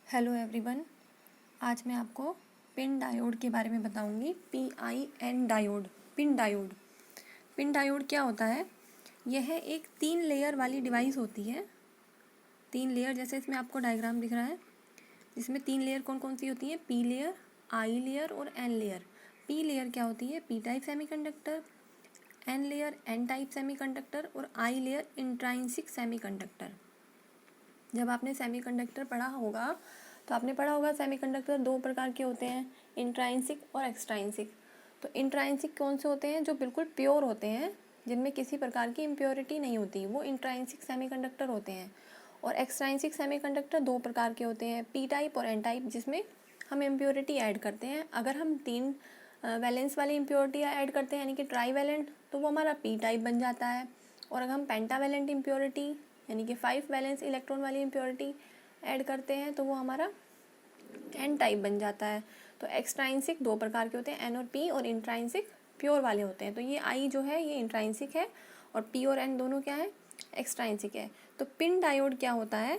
Hello everyone. आज मैं आपको पिन डायोड के बारे में बताऊंगी। PIN diode, pin diode. Pin diode क्या होता है? यह एक 3 लेयर वाली डिवाइस होती है। 3 लेयर, जैसे इसमें आपको डायग्राम दिख रहा है, जिसमें 3 लेयर कौन कौन सी होती हैं? P लेयर, I लेयर और N लेयर। P लेयर क्या होती है? P type semiconductor. N layer N type semiconductor और I लेयर इंट्राइंसिक सेमीकंडक्टर। जब आपने सेमीकंडक्टर पढ़ा होगा तो आपने पढ़ा होगा सेमीकंडक्टर 2 प्रकार के होते हैं, इंट्राइंसिक और एक्सट्राइंसिक। तो इंट्राइंसिक कौन से होते हैं? जो बिल्कुल प्योर होते हैं, जिनमें किसी प्रकार की इम्प्योरिटी नहीं होती, वो इंट्राइंसिक सेमीकंडक्टर होते हैं। और एक्सट्राइंसिक सेमीकंडक्टर 2 प्रकार के होते हैं, P टाइप और N टाइप, जिसमें हम इम्प्योरिटी ऐड करते हैं। अगर हम 3 वैलेंस वाली इम्प्योरिटी ऐड करते हैं, यानी कि ट्राई वैलेंट, तो वो हमारा P टाइप बन जाता है। और अगर हम पेंटावैलेंट इम्प्योरिटी यानी कि 5 वैलेंस इलेक्ट्रॉन वाली इम्प्योरिटी ऐड करते हैं, तो वो हमारा N टाइप बन जाता है। तो एक्सट्राइंसिक 2 प्रकार के होते हैं, N और P, और इंट्राइंसिक प्योर वाले होते हैं। तो ये I जो है ये इंट्राइंसिक है और P और N दोनों क्या है? एक्सट्राइंसिक है। तो पिन डायोड क्या होता है?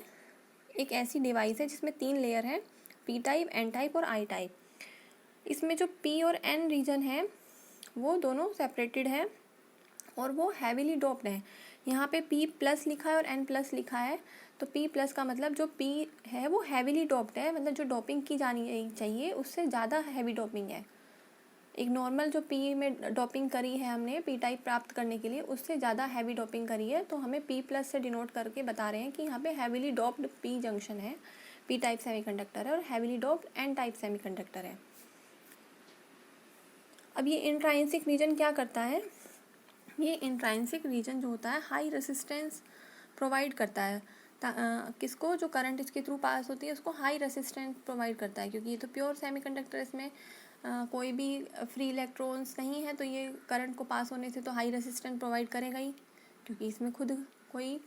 एक ऐसी डिवाइस है जिसमें 3 लेयर हैं, P टाइप, N टाइप और I टाइप। इसमें जो P और N रीजन है वो दोनों सेपरेटेड है और वो हैवीली डोप्ड है। यहाँ पे P प्लस लिखा है और N प्लस लिखा है। तो P प्लस का मतलब जो P है वो हैवीली डोप्ड है, मतलब जो डोपिंग की जानी चाहिए उससे ज़्यादा हैवी डोपिंग है। एक नॉर्मल जो P में डोपिंग करी है हमने P टाइप प्राप्त करने के लिए, उससे ज़्यादा हैवी डोपिंग करी है। तो हमें P प्लस से डिनोट करके बता रहे हैं कि यहाँ पे हैवीली डोप्ड P जंक्शन है, P टाइप सेमीकंडक्टर है, और heavily doped N type semiconductor है। अब ये इंट्राइंसिक रीजन क्या करता है? ये इंट्राइंसिक रीजन जो होता है हाई रेसिस्टेंस प्रोवाइड करता है। किसको? जो करंट इसके थ्रू पास होती है उसको हाई रेसिस्टेंस प्रोवाइड करता है, क्योंकि ये तो प्योर सेमीकंडक्टर, इसमें कोई भी फ्री इलेक्ट्रॉन्स नहीं है, तो ये करंट को पास होने से तो हाई रेसिस्टेंस प्रोवाइड करेगा ही, क्योंकि इसमें खुद कोई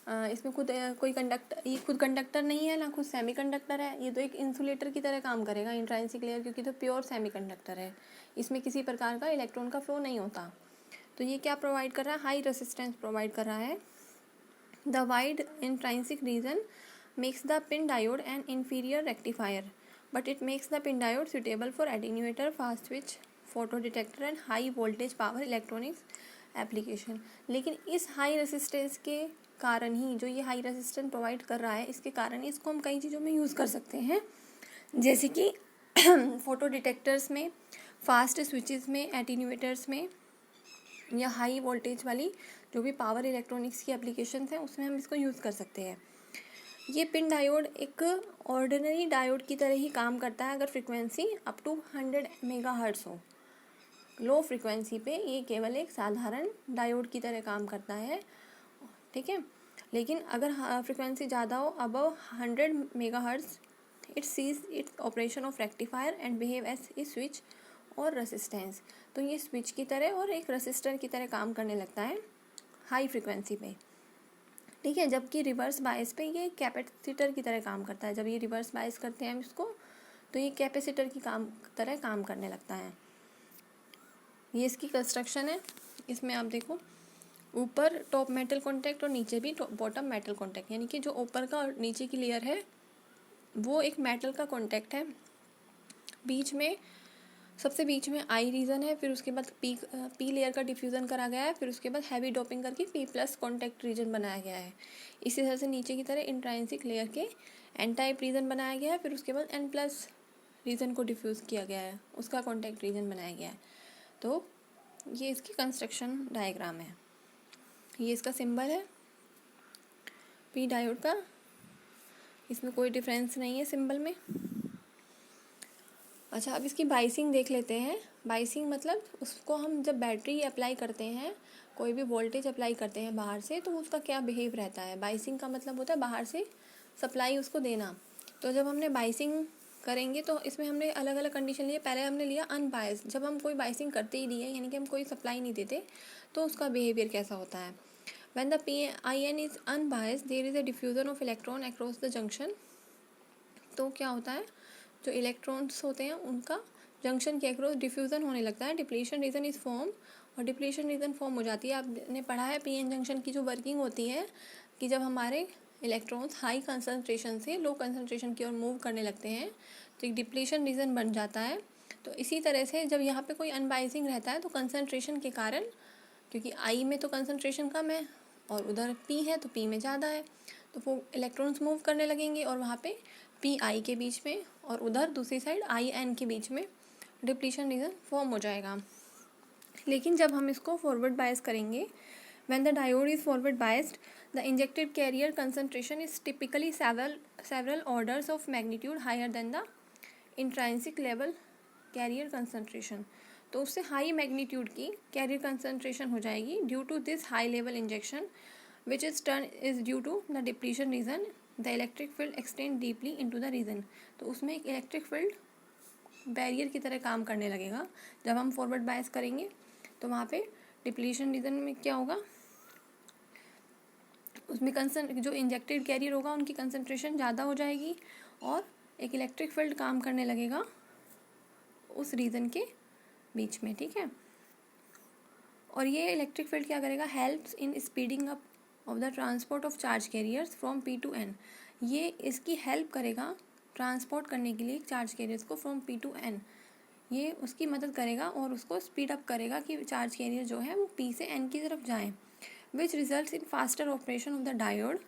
ये खुद कंडक्टर नहीं है, ना खुद सेमीकंडक्टर है। ये तो एक इंसुलेटर की तरह काम करेगा इंट्राइंसिक लेयर, क्योंकि तो प्योर सेमीकंडक्टर है, इसमें किसी प्रकार का इलेक्ट्रॉन का फ्लो नहीं होता। तो ये क्या प्रोवाइड कर रहा है? हाई रेसिस्टेंस प्रोवाइड कर रहा है। The wide intrinsic region makes the PIN diode an inferior rectifier, but it makes the PIN diode suitable for attenuator, fast switch, photo detector and high voltage power electronics application. लेकिन इस high resistance के कारण ही, जो ये high resistance provide कर रहा है, इसके कारण इसको हम कई चीज़ों में यूज़ कर सकते हैं, जैसे कि फोटो डिटेक्टर्स में, फास्ट स्विचेस में, एटीन्यूएटर्स में, या हाई वोल्टेज वाली जो भी पावर इलेक्ट्रॉनिक्स की एप्लीकेशन हैं उसमें हम इसको यूज़ कर सकते हैं। ये पिन डायोड एक ऑर्डिनरी डायोड की तरह ही काम करता है अगर फ्रिक्वेंसी अप टू 100 मेगाहर्ट्ज़ हो। लो फ्रिक्वेंसी पे ये केवल एक साधारण डायोड की तरह काम करता है, ठीक है। लेकिन अगर फ्रिक्वेंसी ज़्यादा हो, above 100 megahertz, it ceases its operation of rectifier and behave as a switch और रेसिस्टेंस। तो ये स्विच की तरह और एक रेसिस्टर की तरह काम करने लगता है हाई फ्रिक्वेंसी पे, ठीक है। जबकि रिवर्स बायस पे ये कैपेसिटर की तरह काम करता है। जब ये रिवर्स बायस करते हैं हम इसको, तो ये कैपेसिटर की तरह काम करने लगता है। ये इसकी कंस्ट्रक्शन है। इसमें आप देखो, ऊपर टॉप मेटल कॉन्टैक्ट और नीचे भी बॉटम मेटल कॉन्टैक्ट, यानी कि जो ऊपर का और नीचे की लेयर है वो एक मेटल का कॉन्टैक्ट है। बीच में, सबसे बीच में आई रीजन है, फिर उसके बाद पी लेयर का डिफ्यूज़न करा गया है, फिर उसके बाद हैवी डोपिंग करके P प्लस कॉन्टैक्ट रीजन बनाया गया है। इसी तरह से नीचे की तरह इंट्राइंसिक लेयर के N टाइप रीजन बनाया गया है, फिर उसके बाद N प्लस रीजन को डिफ्यूज़ किया गया है, उसका कॉन्टैक्ट रीजन बनाया गया है। तो ये इसकी कंस्ट्रक्शन डायग्राम है। ये इसका सिंबल है P डायोड का, इसमें कोई डिफरेंस नहीं है सिंबल में। अच्छा, अब इसकी बाइसिंग देख लेते हैं। बाइसिंग मतलब उसको हम जब बैटरी अप्लाई करते हैं, कोई भी वोल्टेज अप्लाई करते हैं बाहर से, तो उसका क्या बिहेव रहता है। बाइसिंग का मतलब होता है बाहर से सप्लाई उसको देना। तो जब हमने बाइसिंग करेंगे तो इसमें हमने अलग अलग कंडीशन लिए। पहले हमने लिया अनबायस्ड, जब हम कोई बाइसिंग करते ही नहीं है, यानी कि हम कोई सप्लाई नहीं देते, तो उसका बिहेवियर कैसा होता है। When the PIN is unbiased there is a diffusion of electron across the junction. तो क्या होता है, जो इलेक्ट्रॉन्स होते हैं उनका जंक्शन के अक्रॉस डिफ्यूज़न होने लगता है। डिप्लीशन रीजन इज़ फॉर्म, और डिप्लीशन रीजन फॉर्म हो जाती है। आपने पढ़ा है PN जंक्शन की जो वर्किंग होती है, कि जब हमारे इलेक्ट्रॉन्स हाई कंसंट्रेशन से लो कंसंट्रेशन की ओर मूव करने लगते हैं तो एक डिप्लीशन रीजन बन जाता है। तो इसी तरह से जब यहाँ पे कोई अनबाइसिंग रहता है तो कंसंट्रेशन के कारण, क्योंकि आई में तो कंसंट्रेशन कम है और उधर पी है तो पी में ज़्यादा है, तो वो इलेक्ट्रॉन्स मूव करने लगेंगे और वहाँ पे पी आई के बीच में और उधर दूसरी साइड आई एन के बीच में डिप्लीशन रीजन फॉर्म हो जाएगा। लेकिन जब हम इसको फॉरवर्ड बायस करेंगे, when the diode is forward biased, the injected carrier concentration is typically several orders of magnitude higher than the intrinsic level carrier concentration। तो उससे हाई मैग्नीट्यूड की कैरियर कंसंट्रेशन हो जाएगी due to this high level injection which is turn is due to the depletion region the electric field extend deeply into the region. तो उसमें एक electric field barrier की तरह काम करने लगेगा। जब हम फॉरवर्ड बायस करेंगे तो वहाँ पे डिप्लीशन रीजन में क्या होगा, उसमें जो इंजेक्टेड कैरियर होगा उनकी कंसंट्रेशन ज़्यादा हो जाएगी और एक इलेक्ट्रिक फील्ड काम करने लगेगा उस रीजन के बीच में, ठीक है। और ये इलेक्ट्रिक फील्ड क्या करेगा, helps in speeding up of the transport of charge carriers from P to N. ये इसकी हेल्प करेगा ट्रांसपोर्ट करने के लिए चार्ज कैरियर्स को फ्रॉम पी टू एन। ये उसकी मदद करेगा और उसको स्पीड अप करेगा कि चार्ज कैरियर जो है वो पी से एन की तरफ जाएँ, which result in faster operation of the diode.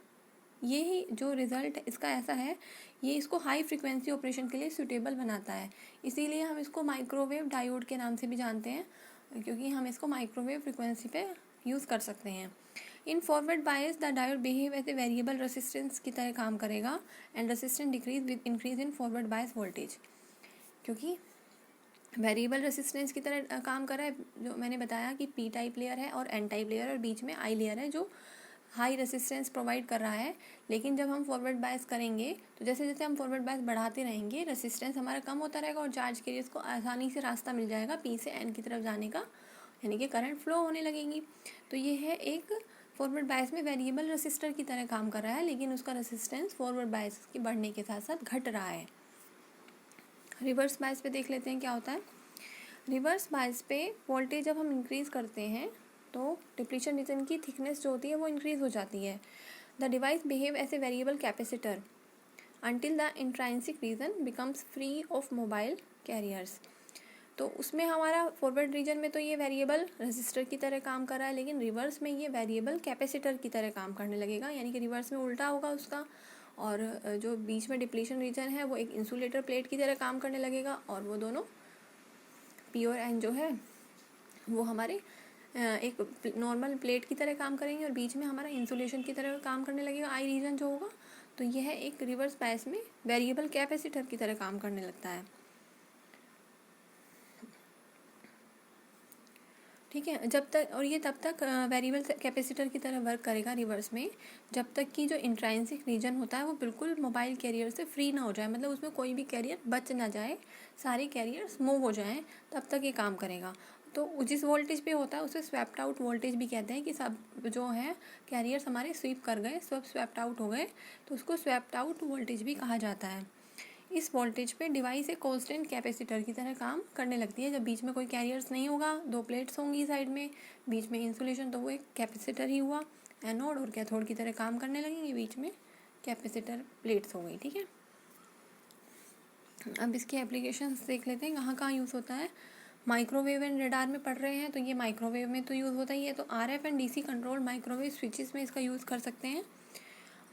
ये ही जो रिज़ल्ट इसका ऐसा है, ये इसको हाई फ्रिक्वेंसी ऑपरेशन के लिए सूटेबल बनाता है। इसीलिए हम इसको माइक्रोवेव डायोड के नाम से भी जानते हैं, क्योंकि हम इसको माइक्रोवेव फ्रिक्वेंसी पे यूज़ कर सकते हैं। In forward bias the diode behave as a variable resistance की तरह काम करेगा and resistance decrease with increase in forward bias voltage. क्योंकि वेरिएबल रेसिस्टेंस की तरह काम कर रहा है, जो मैंने बताया कि पी टाइप लेयर है और एन टाइप लेयर है और बीच में आई लेयर है जो हाई रेसिस्टेंस प्रोवाइड कर रहा है। लेकिन जब हम फॉरवर्ड बायस करेंगे तो जैसे जैसे हम फॉरवर्ड बायस बढ़ाते रहेंगे रेसिस्टेंस हमारा कम होता रहेगा और चार्ज कैरियर्स को आसानी से रास्ता मिल जाएगा पी से एन की तरफ जाने का, यानी कि करंट फ्लो होने लगेंगी। तो ये है एक फॉरवर्ड बायस में वेरिएबल रेसिस्टर की तरह काम कर रहा है, लेकिन उसका रेसिस्टेंस फॉरवर्ड बायस के बढ़ने के साथ साथ घट रहा है। रिवर्स बायस पे देख लेते हैं क्या होता है। रिवर्स बायस पे वोल्टेज जब हम इंक्रीज़ करते हैं तो डिप्लीशन रीजन की थिकनेस जो होती है वो इंक्रीज़ हो जाती है। The device behave as a variable capacitor until the intrinsic region becomes free of mobile carriers. तो उसमें हमारा फॉरवर्ड रीजन में तो ये वेरिएबल रेजिस्टर की तरह काम कर रहा है, लेकिन रिवर्स में ये वेरिएबल कैपेसिटर की तरह काम करने लगेगा, यानी कि रिवर्स में उल्टा होगा उसका। और जो बीच में डिप्लीशन रीजन है वो एक इंसुलेटर प्लेट की तरह काम करने लगेगा और वो दोनों पी और एन जो है वो हमारे एक नॉर्मल प्लेट की तरह काम करेंगे और बीच में हमारा इंसुलेशन की तरह काम करने लगेगा आई रीजन जो होगा। तो यह एक रिवर्स बायस में वेरिएबल कैपेसिटर की तरह काम करने लगता है, ठीक है। जब तक, और ये तब तक वेरिएबल कैपेसिटर की तरह वर्क करेगा रिवर्स में जब तक कि जो इंट्रांसिक रीजन होता है वो बिल्कुल मोबाइल कैरियर से फ्री ना हो जाए, मतलब उसमें कोई भी कैरियर बच ना जाए, सारे कैरियर्स मूव हो जाएं, तब तक ये काम करेगा। तो जिस वोल्टेज पे होता है उसे स्वैप्ड आउट वोल्टेज भी कहते हैं, कि सब जो है कैरियर्स हमारे स्वीप कर गए, सब स्वैप्ड आउट हो गए, तो उसको स्वैप्ड आउट वोल्टेज भी कहा जाता है। इस वोल्टेज पे डिवाइस एक कांस्टेंट कैपेसिटर की तरह काम करने लगती है। जब बीच में कोई कैरियर्स नहीं होगा, दो प्लेट्स होंगी साइड में, बीच में इंसुलेशन, तो वो एक कैपेसिटर ही हुआ, एनोड और कैथोड की तरह काम करने लगेंगे, बीच में कैपेसिटर प्लेट्स हो गई, ठीक है। अब इसके एप्लीकेशंस देख लेते हैं कहाँ कहाँ यूज़ होता है। माइक्रोवेव एंड रडार में पढ़ रहे हैं तो ये माइक्रोवेव में तो यूज़ होता ही है, तो RF and DC control microwave switches में इसका यूज़ कर सकते हैं।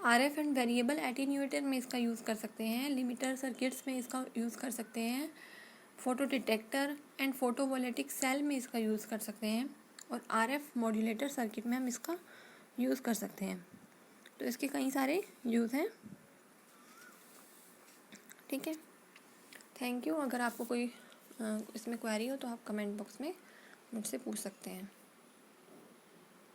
RF एंड वेरिएबल एटीन्यूएटर में इसका यूज़ कर सकते हैं। लिमिटर सर्किट्स में इसका यूज़ कर सकते हैं। Photo detector and photovoltaic cell में इसका यूज़ कर सकते हैं। और RF मॉड्यूलेटर सर्किट में हम इसका यूज़ कर सकते हैं। तो इसके कई सारे यूज़ हैं, ठीक है। Thank you. अगर आपको कोई इसमें क्वेरी हो तो आप कमेंट बॉक्स में मुझसे पूछ सकते हैं।